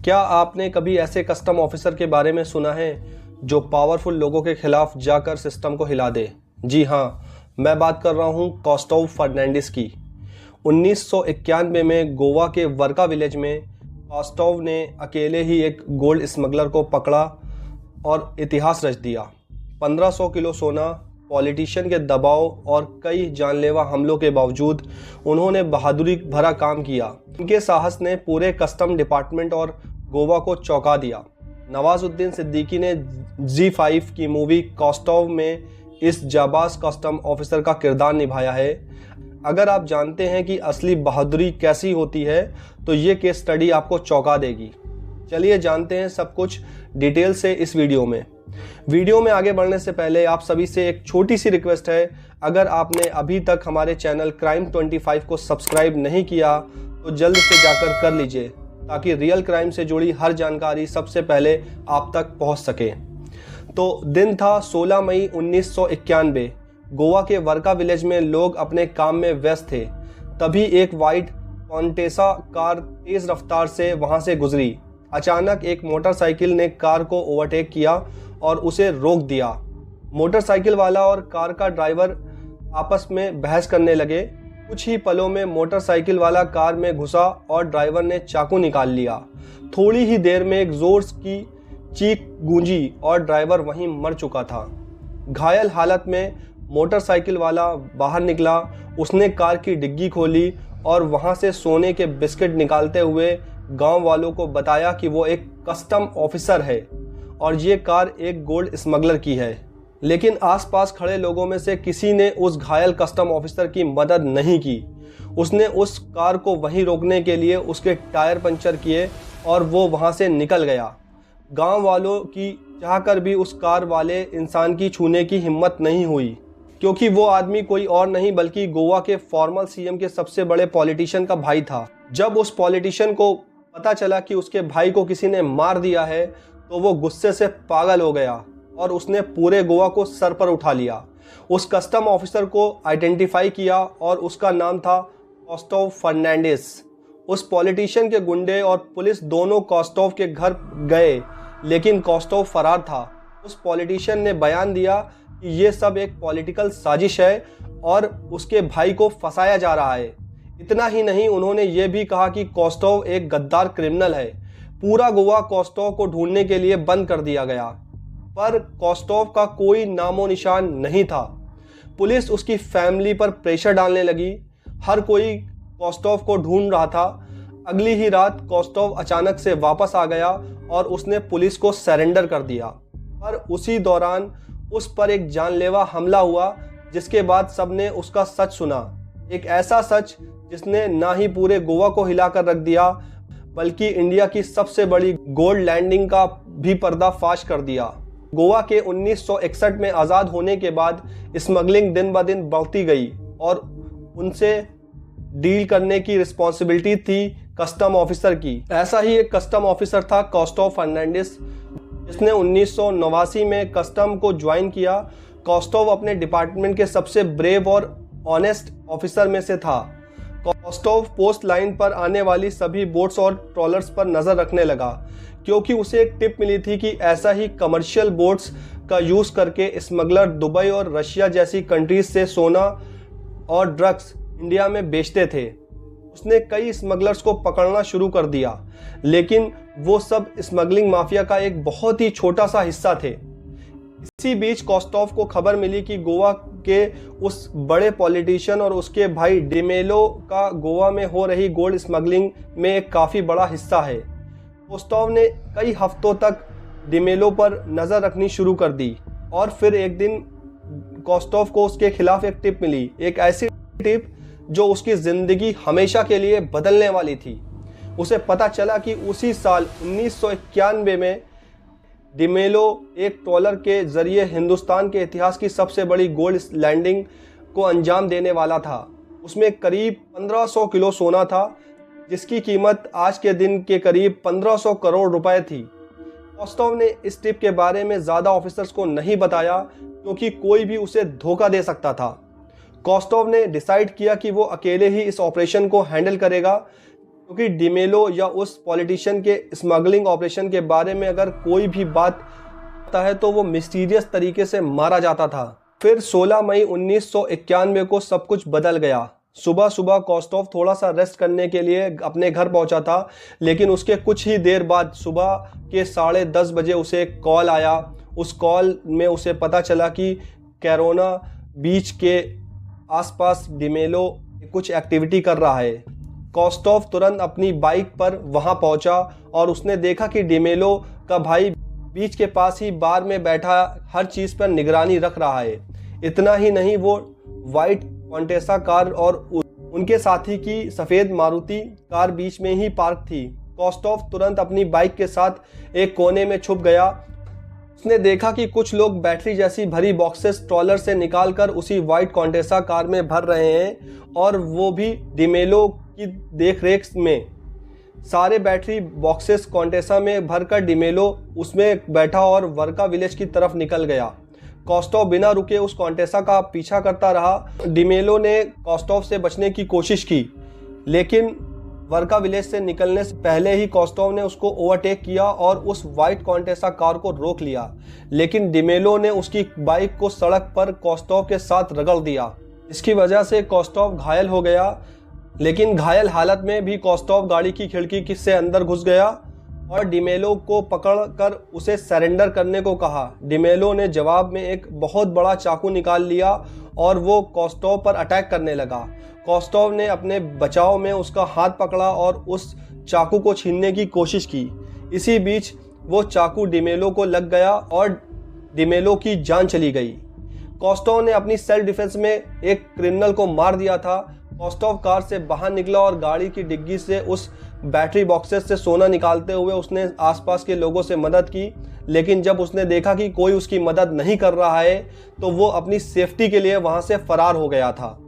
क्या आपने कभी ऐसे कस्टम ऑफिसर के बारे में सुना है जो पावरफुल लोगों के खिलाफ जाकर सिस्टम को हिला दे? जी हाँ, मैं बात कर रहा हूँ कॉस्टोव फर्नांडिस की। 1991 में गोवा के वर्का विलेज में कॉस्टोव ने अकेले ही एक गोल्ड स्मगलर को पकड़ा और इतिहास रच दिया। 1500 किलो सोना, पॉलिटिशियन के दबाव और कई जानलेवा हमलों के बावजूद उन्होंने बहादुरी भरा काम किया। उनके साहस ने पूरे कस्टम डिपार्टमेंट और गोवा को चौंका दिया। नवाजुद्दीन सिद्दीकी ने G5 की मूवी कॉस्टोव में इस जाबाज कस्टम ऑफिसर का किरदार निभाया है। अगर आप जानते हैं कि असली बहादुरी कैसी होती है तो ये केस स्टडी आपको चौंका देगी। चलिए जानते हैं सब कुछ डिटेल से इस वीडियो में आगे बढ़ने से पहले आप सभी से एक छोटी सी रिक्वेस्ट है, अगर आपने अभी तक हमारे चैनल क्राइम 25 को सब्सक्राइब नहीं किया तो जल्द से जाकर कर लीजिए ताकि रियल क्राइम से जुड़ी हर जानकारी सबसे पहले आप तक पहुंच सके। तो दिन था 16 मई 1991। गोवा के वर्का विलेज में लोग अपने काम में व्यस्त थे। तभी एक वाइट कॉन्टेसा कार तेज रफ्तार से वहां से गुजरी। अचानक एक मोटरसाइकिल ने कार को ओवरटेक किया और उसे रोक दिया। मोटरसाइकिल वाला और कार का ड्राइवर आपस में बहस करने लगे। कुछ ही पलों में मोटरसाइकिल वाला कार में घुसा और ड्राइवर ने चाकू निकाल लिया। थोड़ी ही देर में एक जोर की चीख गूंजी और ड्राइवर वहीं मर चुका था। घायल हालत में मोटरसाइकिल वाला बाहर निकला। उसने कार की डिग्गी खोली और वहां से सोने के बिस्किट निकालते हुए गांव वालों को बताया कि वो एक कस्टम ऑफिसर है और ये कार एक गोल्ड स्मगलर की है। लेकिन आसपास खड़े लोगों में से किसी ने उस घायल कस्टम ऑफिसर की मदद नहीं की। उसने उस कार को वहीं रोकने के लिए उसके टायर पंचर किए और वो वहां से निकल गया। गांव वालों की चाहकर भी उस कार वाले इंसान की छूने की हिम्मत नहीं हुई, क्योंकि वो आदमी कोई और नहीं बल्कि गोवा के फॉर्मर सीएम के सबसे बड़े पॉलिटिशियन का भाई था। जब उस पॉलिटिशियन को पता चला कि उसके भाई को किसी ने मार दिया है तो वो गुस्से से पागल हो गया और उसने पूरे गोवा को सर पर उठा लिया। उस कस्टम ऑफिसर को आइडेंटिफाई किया और उसका नाम था कॉस्टोव फर्नांडिस। उस पॉलिटिशियन के गुंडे और पुलिस दोनों कॉस्टोव के घर गए, लेकिन कॉस्टोव फरार था। उस पॉलिटिशियन ने बयान दिया कि ये सब एक पॉलिटिकल साजिश है और उसके भाई को फंसाया जा रहा है। इतना ही नहीं, उन्होंने ये भी कहा कि कॉस्टोव एक गद्दार क्रिमिनल है। पूरा गोवा कॉस्टोव को ढूंढने के लिए बंद कर दिया गया, पर कॉस्टोव का कोई नामो निशान नहीं था। पुलिस उसकी फैमिली पर प्रेशर डालने लगी। हर कोई कॉस्टोव को ढूंढ रहा था। अगली ही रात कॉस्टोव अचानक से वापस आ गया और उसने पुलिस को सरेंडर कर दिया। पर उसी दौरान उस पर एक जानलेवा हमला हुआ, जिसके बाद सबने उसका सच सुना। एक ऐसा सच जिसने ना ही पूरे गोवा को हिलाकर रख दिया बल्कि इंडिया की सबसे बड़ी गोल्ड लैंडिंग का भी पर्दाफाश कर दिया। गोवा के 1961 में आज़ाद होने के बाद स्मगलिंग दिन ब दिन बढ़ती गई और उनसे डील करने की रिस्पॉन्सिबिलिटी थी कस्टम ऑफिसर की। ऐसा ही एक कस्टम ऑफिसर था कॉस्टोव फर्नांडिस, जिसने 1989 में कस्टम को ज्वाइन किया। कॉस्टोव अपने डिपार्टमेंट के सबसे ब्रेव और ऑनेस्ट ऑफिसर में से था। कॉस्टोव पोस्ट लाइन पर आने वाली सभी बोट्स और ट्रॉलर्स पर नजर रखने लगा, क्योंकि उसे एक टिप मिली थी कि ऐसा ही कमर्शियल बोट्स का यूज करके स्मगलर दुबई और रशिया जैसी कंट्रीज से सोना और ड्रग्स इंडिया में बेचते थे। उसने कई स्मगलर्स को पकड़ना शुरू कर दिया, लेकिन वो सब स्मगलिंग माफिया का एक बहुत ही छोटा सा हिस्सा थे। इसी बीच कॉस्टोव को खबर मिली कि गोवा के उस बड़े पॉलिटिशियन और उसके भाई डिमेलो का गोवा में हो रही गोल्ड स्मगलिंग में एक काफ़ी बड़ा हिस्सा है। कॉस्टोव ने कई हफ्तों तक डिमेलो पर नज़र रखनी शुरू कर दी और फिर एक दिन कॉस्टोव को उसके खिलाफ एक टिप मिली, एक ऐसी टिप जो उसकी ज़िंदगी हमेशा के लिए बदलने वाली थी। उसे पता चला कि उसी साल 1991 में डिमेलो एक ट्रॉलर के जरिए हिंदुस्तान के इतिहास की सबसे बड़ी गोल्ड लैंडिंग को अंजाम देने वाला था। उसमें करीब 1500 किलो सोना था, जिसकी कीमत आज के दिन के करीब 1500 करोड़ रुपए थी। कॉस्टोव ने इस टिप के बारे में ज़्यादा ऑफिसर्स को नहीं बताया, क्योंकि कोई भी उसे धोखा दे सकता था। कॉस्टोव ने डिसाइड किया कि वो अकेले ही इस ऑपरेशन को हैंडल करेगा, क्योंकि डिमेलो या उस पॉलिटिशियन के स्मगलिंग ऑपरेशन के बारे में अगर कोई भी बात करता है तो वो मिस्टीरियस तरीके से मारा जाता था। फिर 16 मई 1991 को सब कुछ बदल गया। सुबह सुबह कोस्टोव थोड़ा सा रेस्ट करने के लिए अपने घर पहुंचा था, लेकिन उसके कुछ ही देर बाद सुबह के 10:30 बजे उसे एक कॉल आया। उस कॉल में उसे पता चला कि कैरोना बीच के आसपास डिमेलो कुछ एक्टिविटी कर रहा है। कोस्टोव तुरंत अपनी बाइक पर वहां पहुंचा और उसने देखा कि डिमेलो का भाई बीच के पास ही बार में बैठा हर चीज़ पर निगरानी रख रहा है। इतना ही नहीं, वो वाइट कॉन्टेसा कार और उनके साथी की सफ़ेद मारुति कार बीच में ही पार्क थी। कोस्टोव तुरंत अपनी बाइक के साथ एक कोने में छुप गया। उसने देखा कि कुछ लोग बैटरी जैसी भरी बॉक्सेस ट्रॉलर से निकालकर उसी वाइट कॉन्टेसा कार में भर रहे हैं, और वो भी डिमेलो की देखरेख में। सारे बैटरी बॉक्सेस कॉन्टेसा में भरकर डिमेलो उसमें बैठा और वर्का विलेज की तरफ निकल गया। कोस्टोव बिना रुके उस कॉन्टेसा का पीछा करता रहा। डिमेलो ने कोस्टोव से बचने की कोशिश की, लेकिन वर्का विलेज से निकलने से पहले ही कोस्टोव ने उसको ओवरटेक किया और उस वाइट कॉन्टेसा कार को रोक लिया। लेकिन डिमेलो ने उसकी बाइक को सड़क पर कोस्टोव के साथ रगड़ दिया। इसकी वजह से कोस्टोव घायल हो गया, लेकिन घायल हालत में भी कोस्टोव गाड़ी की खिड़की से अंदर घुस गया और डिमेलो को पकड़कर उसे सरेंडर करने को कहा। डिमेलो ने जवाब में एक बहुत बड़ा चाकू निकाल लिया और वो कोस्टोव पर अटैक करने लगा। कोस्टोव ने अपने बचाव में उसका हाथ पकड़ा और उस चाकू को छीनने की कोशिश की। इसी बीच वो चाकू डिमेलो को लग गया और डिमेलो की जान चली गई। कोस्टोव ने अपनी सेल्फ डिफेंस में एक क्रिमिनल को मार दिया था। कोस्टोव कार से बाहर निकला और गाड़ी की डिग्गी से उस बैटरी बॉक्सेस से सोना निकालते हुए उसने आसपास के लोगों से मदद की। लेकिन जब उसने देखा कि कोई उसकी मदद नहीं कर रहा है तो वो अपनी सेफ्टी के लिए वहां से फरार हो गया था।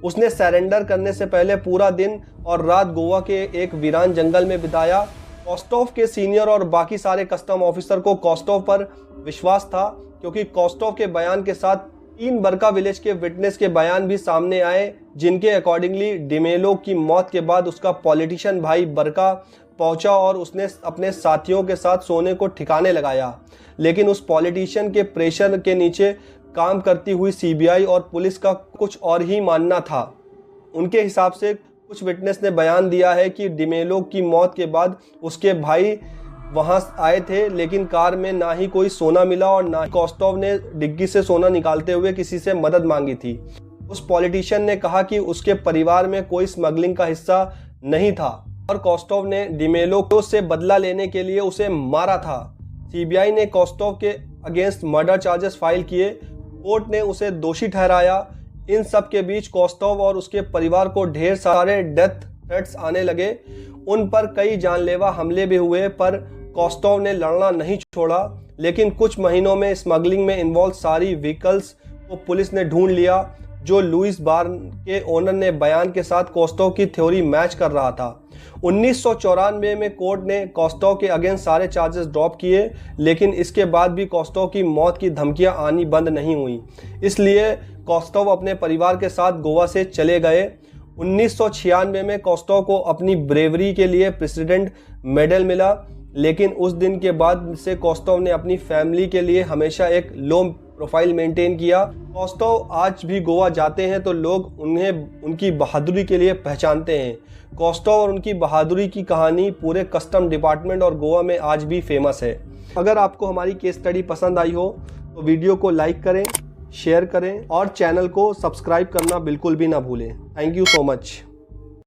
उसने सरेंडर करने से पहले पूरा दिन और रात गोवा के एक वीरान जंगल में बिताया। कोस्टोव के सीनियर और बाकी सारे कस्टम ऑफिसर को कोस्टोव पर विश्वास था, क्योंकि कोस्टोव के बयान के साथ 3 वर्का विलेज के विटनेस के बयान भी सामने आए, जिनके अकॉर्डिंगली डिमेलो की मौत के बाद उसका पॉलिटिशियन भाई वर्का पहुंचा और उसने अपने साथियों के साथ सोने को ठिकाने लगाया। लेकिन उस पॉलिटिशियन के प्रेशर के नीचे काम करती हुई सीबीआई और पुलिस का कुछ और ही मानना था। उनके हिसाब से कुछ विटनेस ने बयान दिया है कि डिमेलो की मौत के बाद उसके भाई वहां आए थे, लेकिन कार में ना ही कोई सोना मिला और ना ही कोस्टोव ने डिग्गी से सोना निकालते हुए किसी से मदद मांगी थी। उस पॉलिटिशियन ने कहा कि उसके परिवार में कोई स्मगलिंग का हिस्सा नहीं था और कोस्टोव ने डिमेलो को से बदला लेने के लिए उसे मारा था। सीबीआई ने कोस्टोव के अगेंस्ट मर्डर चार्जेस फाइल किए। कोर्ट ने उसे दोषी ठहराया। इन सब के बीच कोस्टोव और उसके परिवार को ढेर सारे डेथ थ्रेट्स आने लगे। उन पर कई जानलेवा हमले भी हुए, पर कोस्टोव ने लड़ना नहीं छोड़ा। लेकिन कुछ महीनों में स्मगलिंग में इन्वॉल्व सारी व्हीकल्स को पुलिस ने ढूंढ लिया। जो लुइस बार के ओनर ने बयान के साथ कोस्टोव की थ्योरी मैच कर रहा था। 1994 में कोर्ट ने कोस्टोव के अगेंस्ट सारे चार्जेस ड्रॉप किए, लेकिन इसके बाद भी कोस्टोव की मौत की धमकियां आनी बंद नहीं हुई। इसलिए कोस्टोव अपने परिवार के साथ गोवा से चले गए। 1996 में कोस्टोव को अपनी ब्रेवरी के लिए प्रेसिडेंट मेडल मिला, लेकिन उस दिन के बाद से कोस्टोव ने अपनी फैमिली के लिए हमेशा एक लो प्रोफाइल मेंटेन किया। कोस्टोव आज भी गोवा जाते हैं तो लोग उन्हें उनकी बहादुरी के लिए पहचानते हैं। कोस्टोव और उनकी बहादुरी की कहानी पूरे कस्टम डिपार्टमेंट और गोवा में आज भी फेमस है। अगर आपको हमारी केस स्टडी पसंद आई हो तो वीडियो को लाइक करें, शेयर करें और चैनल को सब्सक्राइब करना बिल्कुल भी ना भूलें। Thank you so much.